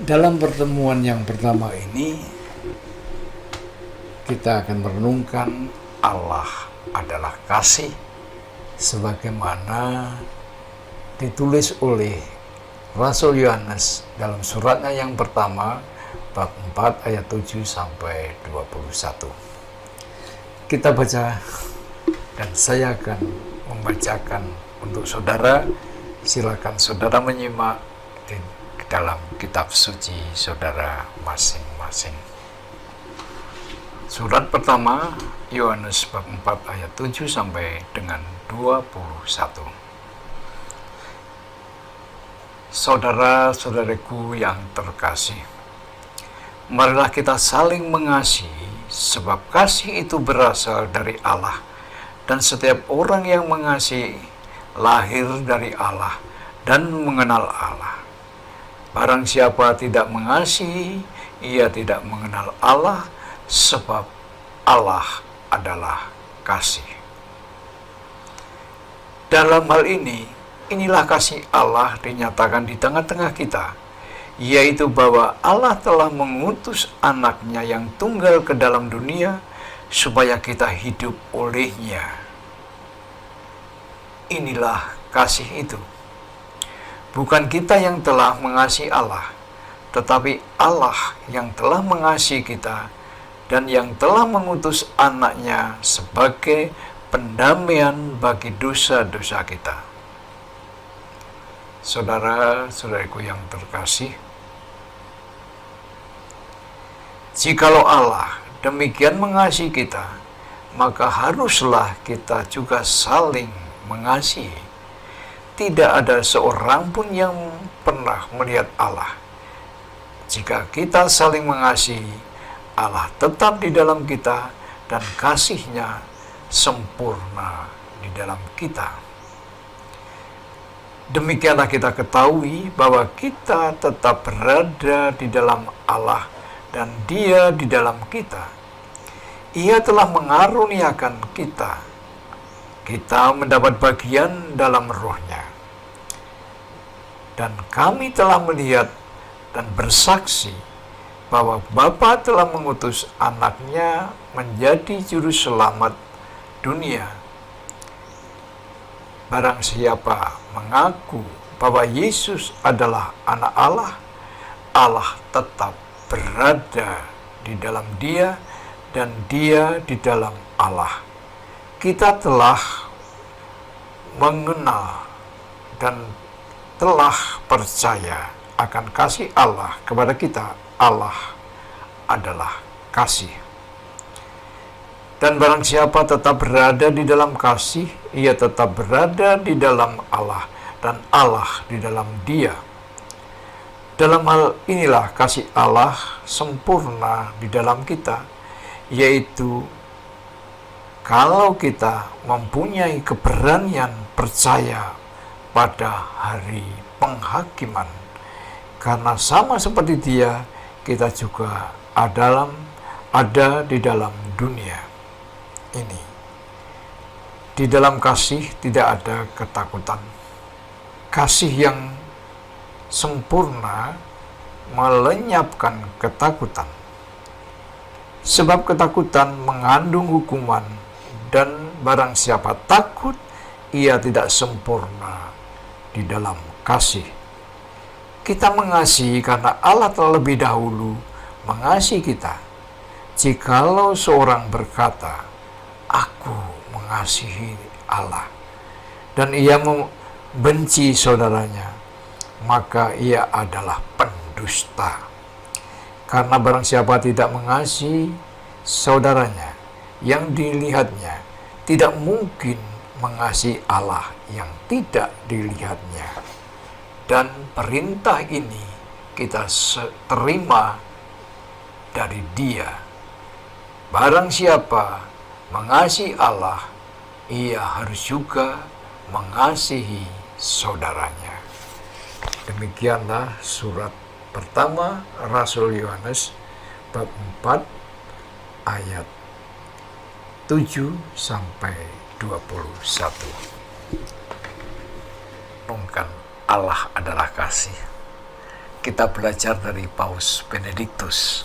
Dalam pertemuan yang pertama ini, kita akan merenungkan Allah adalah kasih, sebagaimana ditulis oleh Rasul Yohanes dalam suratnya yang pertama, bab 4 ayat 7 sampai 21. Kita baca dan saya akan membacakan untuk saudara. Silakan saudara menyimak di dalam kitab suci saudara masing-masing. Surat pertama Yohanes bab 4 ayat 7 sampai dengan 21. Saudara-saudaraku yang terkasih, marilah kita saling mengasihi, sebab kasih itu berasal dari Allah, dan setiap orang yang mengasihi lahir dari Allah dan mengenal Allah. Barang siapa tidak mengasihi, ia tidak mengenal Allah, sebab Allah adalah kasih. Dalam hal ini, inilah kasih Allah dinyatakan di tengah-tengah kita, yaitu bahwa Allah telah mengutus anaknya yang tunggal ke dalam dunia, supaya kita hidup olehnya. Inilah kasih itu. Bukan kita yang telah mengasihi Allah, tetapi Allah yang telah mengasihi kita dan yang telah mengutus anaknya sebagai pendamaian bagi dosa-dosa kita. Saudara-saudariku yang terkasih, jikalau Allah demikian mengasihi kita, maka haruslah kita juga saling mengasihi. Tidak ada seorang pun yang pernah melihat Allah. Jika kita saling mengasihi, Allah tetap di dalam kita dan kasih-Nya sempurna di dalam kita. Demikianlah kita ketahui bahwa kita tetap berada di dalam Allah dan Dia di dalam kita. Ia telah mengaruniakan kita. Kita mendapat bagian dalam Roh-Nya. Dan kami telah melihat dan bersaksi bahwa Bapa telah mengutus anaknya menjadi juru selamat dunia. Barang siapa mengaku bahwa Yesus adalah anak Allah, Allah tetap berada di dalam Dia dan Dia di dalam Allah. Kita telah mengenal dan telah percaya akan kasih Allah kepada kita. Allah adalah kasih. Dan barang siapa tetap berada di dalam kasih, ia tetap berada di dalam Allah dan Allah di dalam Dia. Dalam hal inilah kasih Allah sempurna di dalam kita, yaitu kalau kita mempunyai keberanian percaya pada hari penghakiman, karena sama seperti Dia, kita juga ada di dalam dunia ini. Di dalam kasih tidak ada ketakutan. Kasih yang sempurna melenyapkan ketakutan. Sebab ketakutan mengandung hukuman, dan barang siapa takut, ia tidak sempurna di dalam kasih. Kita mengasihi karena Allah telah lebih dahulu mengasihi kita. Jikalau seorang berkata, "Aku mengasihi Allah," dan ia membenci saudaranya, maka ia adalah pendusta. Karena barang siapa tidak mengasihi saudaranya yang dilihatnya, tidak mungkin mengasihi Allah yang tidak dilihatnya. Dan perintah ini kita terima dari Dia. Barang siapa mengasihi Allah, ia harus juga mengasihi saudaranya. Demikianlah surat pertama Rasul Yohanes bab 4 ayat 7 sampai 21. Renungkan Allah adalah kasih. kita belajar dari Paus Benediktus.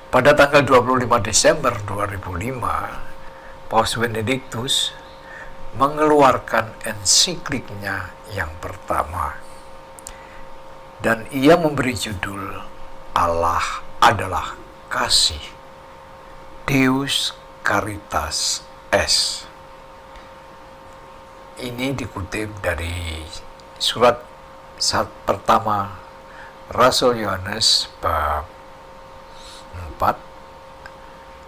Pada tanggal 25 Desember 2005, Paus Benediktus mengeluarkan ensikliknya yang pertama. Dan ia memberi judul Allah adalah kasih. Deus Caritas Est. Ini dikutip dari surat pertama Rasul Yohanes bab 4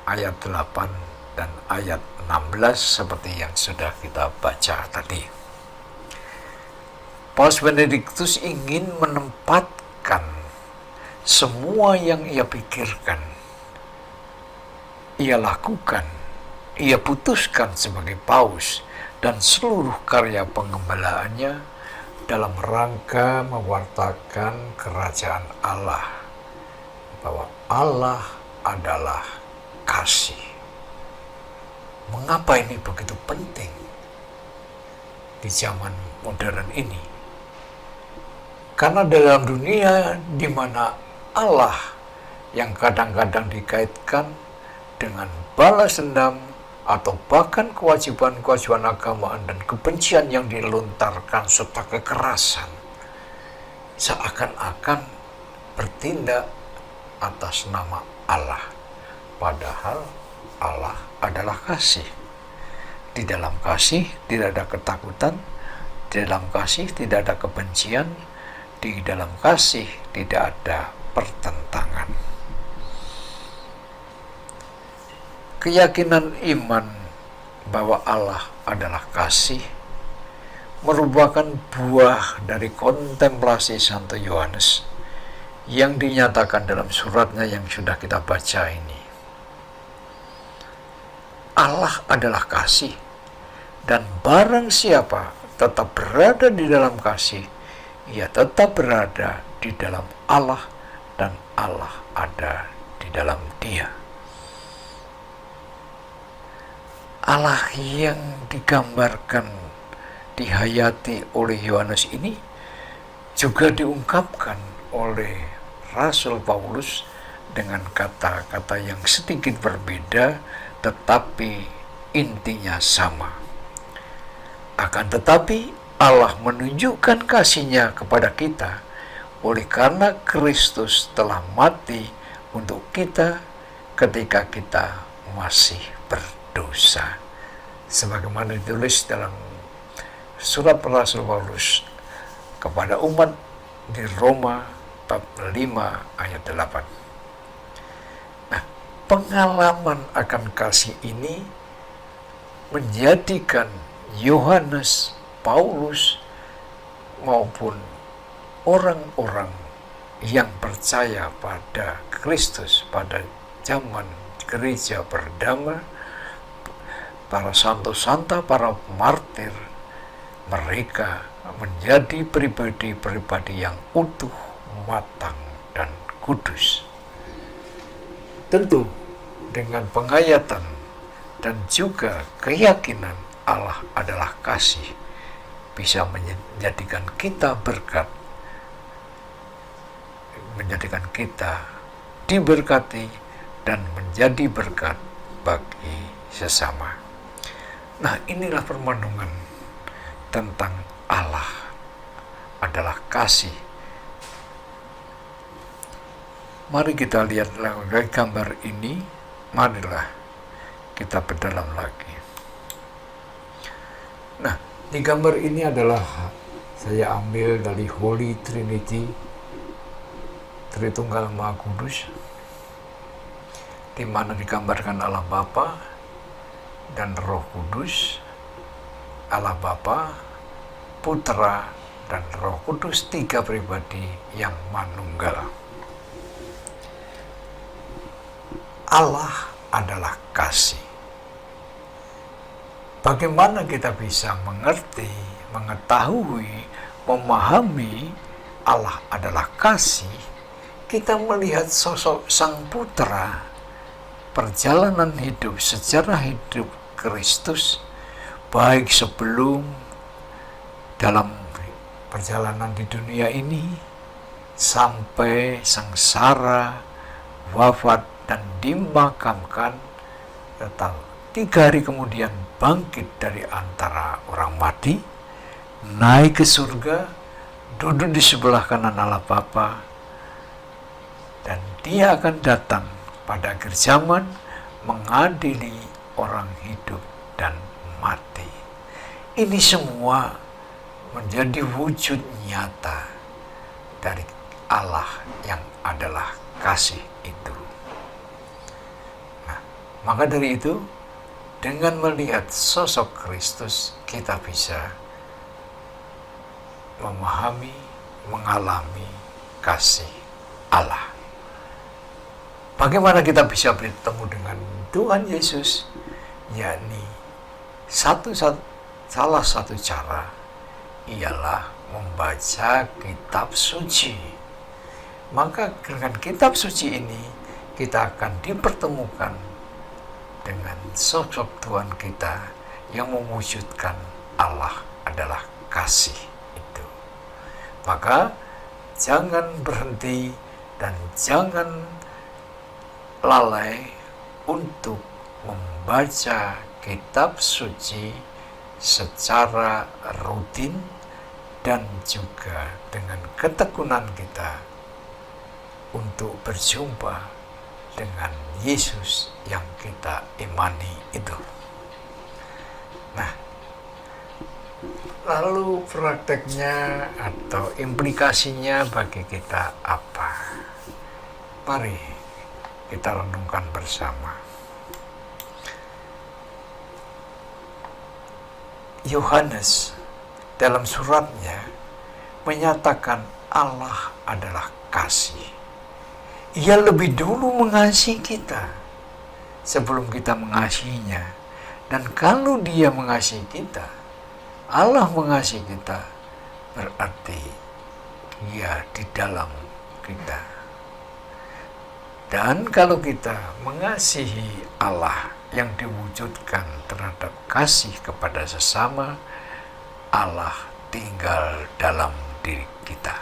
ayat 8 dan ayat 16 seperti yang sudah kita baca tadi. Paus Benediktus ingin menempatkan semua yang ia pikirkan, ia lakukan, ia putuskan sebagai paus dan seluruh karya pengembalaannya dalam rangka mewartakan kerajaan Allah, bahwa Allah adalah kasih. Mengapa ini begitu penting di zaman modern ini? Karena dalam dunia di mana Allah yang kadang-kadang dikaitkan dengan balas dendam atau bahkan kewajiban-kewajiban agamaan dan kebencian yang dilontarkan serta kekerasan, seakan-akan bertindak atas nama Allah, padahal Allah adalah kasih. Di dalam kasih tidak ada ketakutan, di dalam kasih tidak ada kebencian, di dalam kasih tidak ada pertentangan. Keyakinan iman bahwa Allah adalah kasih merupakan buah dari kontemplasi Santo Yohanes yang dinyatakan dalam suratnya yang sudah kita baca ini. Allah adalah kasih, dan barang siapa tetap berada di dalam kasih, ia tetap berada di dalam Allah dan Allah ada di dalam dia. Allah yang digambarkan, dihayati oleh Yohanes ini juga diungkapkan oleh Rasul Paulus dengan kata-kata yang sedikit berbeda tetapi intinya sama. Akan tetapi Allah menunjukkan kasih-Nya kepada kita oleh karena Kristus telah mati untuk kita ketika kita masih berdosa. Sebagaimana ditulis dalam surat Rasul Paulus kepada umat di Roma bab 5 ayat 8. Nah, pengalaman akan kasih ini menjadikan Yohanes, Paulus maupun orang-orang yang percaya pada Kristus pada zaman gereja pertama, para santo-santa, para martir, mereka menjadi pribadi-pribadi yang utuh, matang, dan kudus. Tentu dengan penghayatan dan juga keyakinan Allah adalah kasih bisa menjadikan kita berkat, menjadikan kita diberkati dan menjadi berkat bagi sesama. Nah, inilah permenungan tentang Allah adalah kasih. Mari kita lihat lagi gambar ini. Marilah kita berdalam lagi. Nah, di gambar ini adalah saya ambil dari Holy Trinity, Tritunggal Maha Kudus, di mana digambarkan Allah Bapa dan Roh Kudus, Allah Bapa, Putra, dan Roh Kudus, tiga pribadi yang manunggal. Allah adalah kasih. Bagaimana kita bisa mengerti, mengetahui, memahami Allah adalah kasih? Kita melihat sosok Sang Putra, perjalanan hidup, sejarah hidup Kristus, baik sebelum, dalam perjalanan di dunia ini sampai sengsara, wafat dan dimakamkan, atau 3 hari kemudian bangkit dari antara orang mati, naik ke surga, duduk di sebelah kanan Allah Bapa, dan dia akan datang pada akhir zaman mengadili orang hidup dan mati. Ini semua menjadi wujud nyata dari Allah yang adalah kasih itu. Nah, maka dari itu, dengan melihat sosok Kristus, kita bisa memahami, mengalami kasih Allah. Bagaimana kita bisa bertemu dengan Tuhan Yesus? Yakni salah satu cara ialah membaca kitab suci. Maka dengan kitab suci ini kita akan dipertemukan dengan sosok Tuhan kita yang mewujudkan Allah adalah kasih itu. Maka jangan berhenti dan jangan lalai untuk membaca kitab suci secara rutin dan juga dengan ketekunan kita untuk berjumpa dengan Yesus yang kita imani itu. Nah, lalu prakteknya atau implikasinya bagi kita apa? Mari kita renungkan bersama. Yohanes dalam suratnya menyatakan Allah adalah kasih. Ia lebih dulu mengasihi kita sebelum kita mengasihinya. Dan kalau dia mengasihi kita, Allah mengasihi kita, berarti dia di dalam kita. Dan kalau kita mengasihi Allah yang diwujudkan terhadap kasih kepada sesama, Allah tinggal dalam diri kita.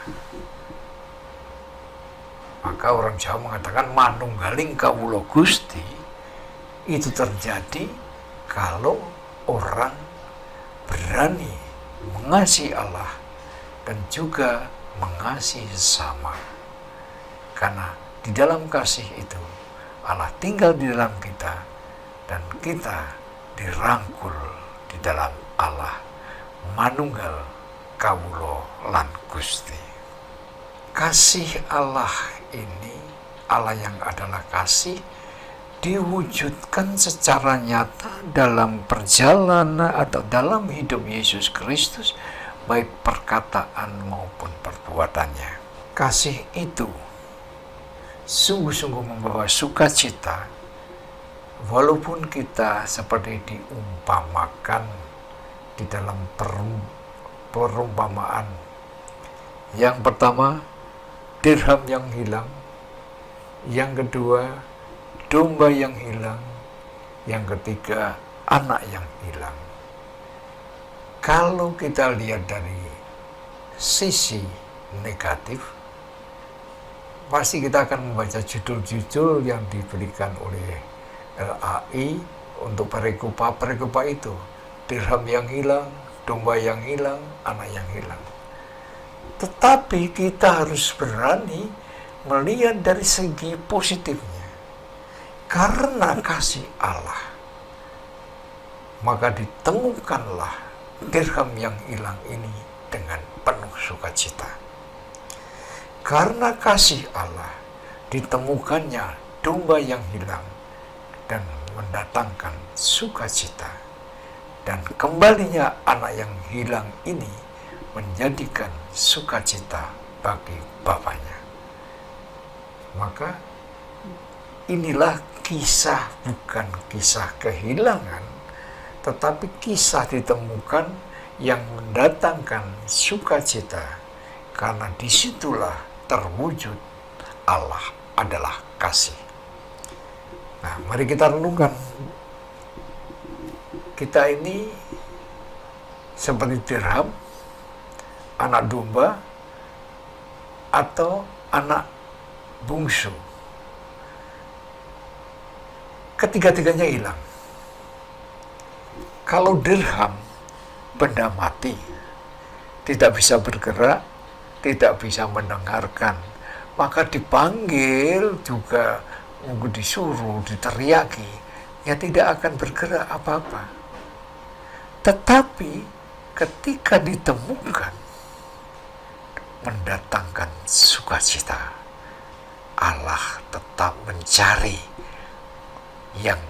Maka orang Jawa mengatakan manunggaling kawula Gusti. Itu terjadi kalau orang berani mengasihi Allah dan juga mengasihi sesama. Karena di dalam kasih itu Allah tinggal di dalam kita dan kita dirangkul di dalam Allah. Manunggal kawula lan Gusti. Kasih Allah ini, Allah yang adalah kasih, diwujudkan secara nyata dalam perjalanan atau dalam hidup Yesus Kristus, baik perkataan maupun perbuatannya. Kasih itu sungguh-sungguh membawa sukacita, walaupun kita seperti diumpamakan di dalam perumpamaan. Yang pertama, dirham yang hilang. Yang kedua, domba yang hilang. Yang ketiga, anak yang hilang. Kalau kita lihat dari sisi negatif, pasti kita akan membaca judul-judul yang diberikan oleh LAI untuk perikopa itu. Dirham yang hilang, domba yang hilang, anak yang hilang. Tetapi kita harus berani melihat dari segi positifnya. Karena kasih Allah, maka ditemukanlah dirham yang hilang ini dengan penuh sukacita. Karena kasih Allah, ditemukannya domba yang hilang dan mendatangkan sukacita. Dan kembalinya anak yang hilang ini menjadikan sukacita bagi bapaknya. Maka inilah kisah, bukan kisah kehilangan, tetapi kisah ditemukan yang mendatangkan sukacita, karena disitulah terwujud Allah adalah kasih. Nah, mari kita renungkan. Kita ini seperti dirham, anak domba atau anak bungsu. Ketiga-tiganya hilang. Kalau dirham, benda mati, tidak bisa bergerak, tidak bisa mendengarkan, maka dipanggil juga, disuruh, diteriaki, ya tidak akan bergerak apa-apa. Tetapi ketika ditemukan, mendatangkan sukacita. Allah tetap mencari yang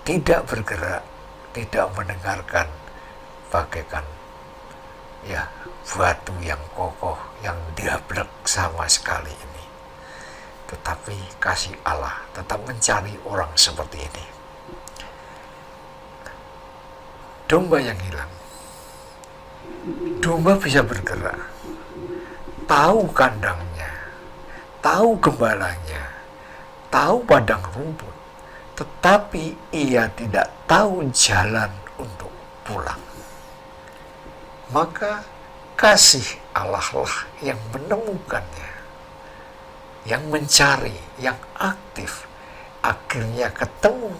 tidak bergerak, tidak mendengarkan, bagaikan batu yang kokoh, yang diablek sama sekali ini. Tetapi kasih Allah tetap mencari orang seperti ini. Domba yang hilang. Domba bisa bergerak, tahu kandangnya, tahu gembalanya, tahu padang rumput, tetapi ia tidak tahu jalan untuk pulang. Maka kasih Allah lah yang menemukannya, yang mencari, yang aktif, akhirnya ketemu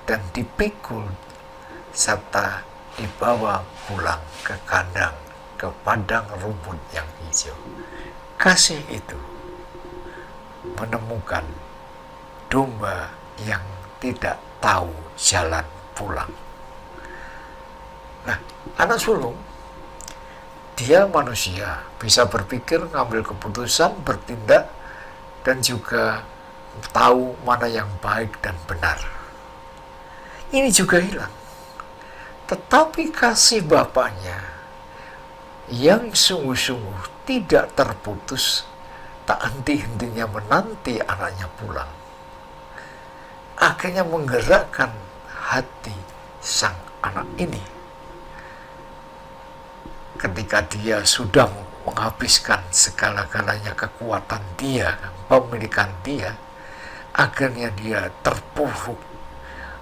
dan dipikul serta dibawa pulang ke kandang, ke padang rumput yang hijau. Kasih itu menemukan domba yang tidak tahu jalan pulang. Nah, anak sulung, dia manusia, bisa berpikir, ngambil keputusan, bertindak, dan juga tahu mana yang baik dan benar. Ini juga hilang. Tetapi kasih Bapaknya yang sungguh-sungguh tidak terputus, tak henti-hentinya menanti anaknya pulang, akhirnya menggerakkan hati sang anak ini. Ketika dia sudah menghabiskan segala-galanya, kekuatan dia, pemilikan dia, akhirnya dia terpuruk,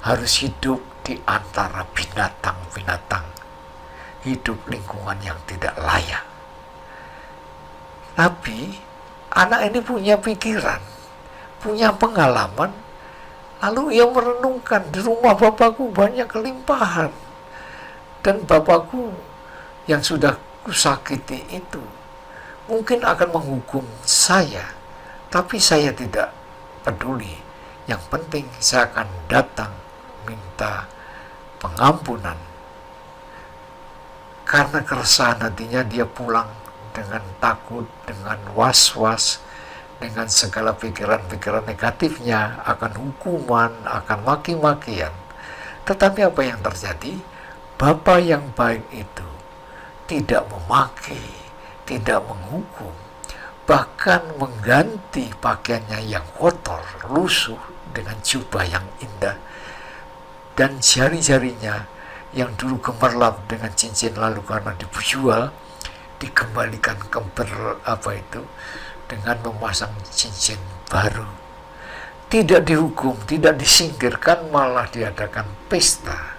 harus hidup di antara binatang-binatang, hidup lingkungan yang tidak layak. Tapi anak ini punya pikiran, punya pengalaman, lalu ia merenungkan, di rumah bapakku banyak kelimpahan, dan bapakku yang sudah kusakiti itu mungkin akan menghukum saya, tapi saya tidak peduli. Yang penting saya akan datang minta pengampunan. Karena keresahan hatinya, dia pulang dengan takut, dengan was-was, dengan segala pikiran-pikiran negatifnya, akan hukuman, akan maki-makian. Tetapi apa yang terjadi? Bapa yang baik itu tidak memaki, tidak menghukum, bahkan mengganti pakaiannya yang kotor, lusuh dengan jubah yang indah, dan jari-jarinya yang dulu gemerlap dengan cincin, lalu karena dijual dikembalikan dengan memasang cincin baru. Tidak dihukum, tidak disingkirkan, malah diadakan pesta.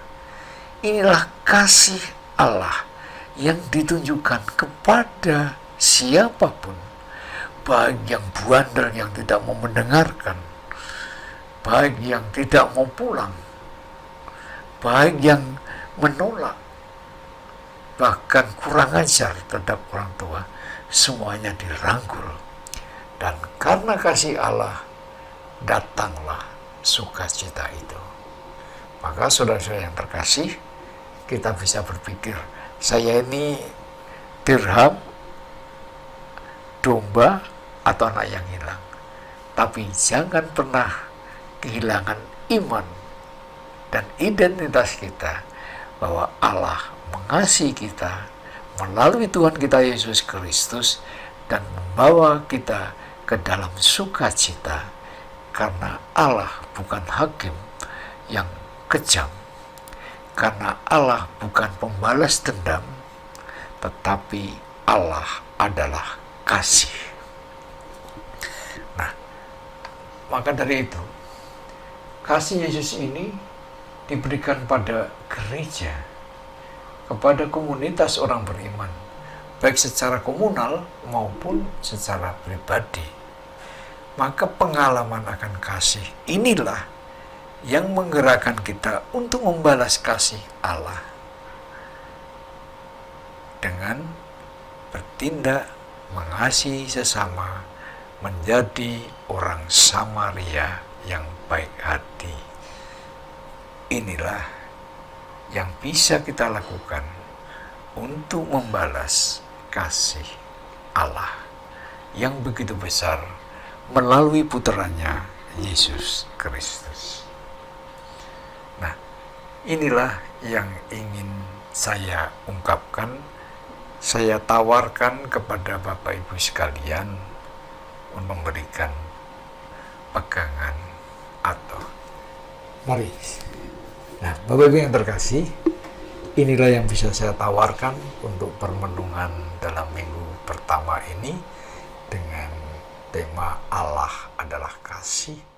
Inilah kasih Allah yang ditunjukkan kepada siapapun, baik yang bandel yang tidak mau mendengarkan, baik yang tidak mau pulang, baik yang menolak, bahkan kurang ajar terhadap orang tua, semuanya dirangkul. Dan karena kasih Allah, datanglah sukacita itu. Maka saudara-saudara yang terkasih, kita bisa berpikir, saya ini dirham, domba, atau anak yang hilang. Tapi jangan pernah kehilangan iman dan identitas kita, bahwa Allah mengasihi kita melalui Tuhan kita Yesus Kristus dan membawa kita ke dalam sukacita, karena Allah bukan hakim yang kejam, karena Allah bukan pembalas dendam, tetapi Allah adalah kasih. Nah, maka dari itu, kasih Yesus ini diberikan pada gereja, kepada komunitas orang beriman, baik secara komunal maupun secara pribadi. Maka pengalaman akan kasih inilah yang menggerakkan kita untuk membalas kasih Allah dengan bertindak mengasihi sesama, menjadi orang Samaria yang baik hati. Inilah yang bisa kita lakukan untuk membalas kasih Allah yang begitu besar melalui putranya Yesus Kristus. Nah, inilah yang ingin saya ungkapkan, saya tawarkan kepada Bapak Ibu sekalian untuk memberikan pegangan atau mari. Nah, Bapak Ibu yang terkasih, inilah yang bisa saya tawarkan untuk permenungan dalam minggu pertama ini dengan tema Allah adalah kasih.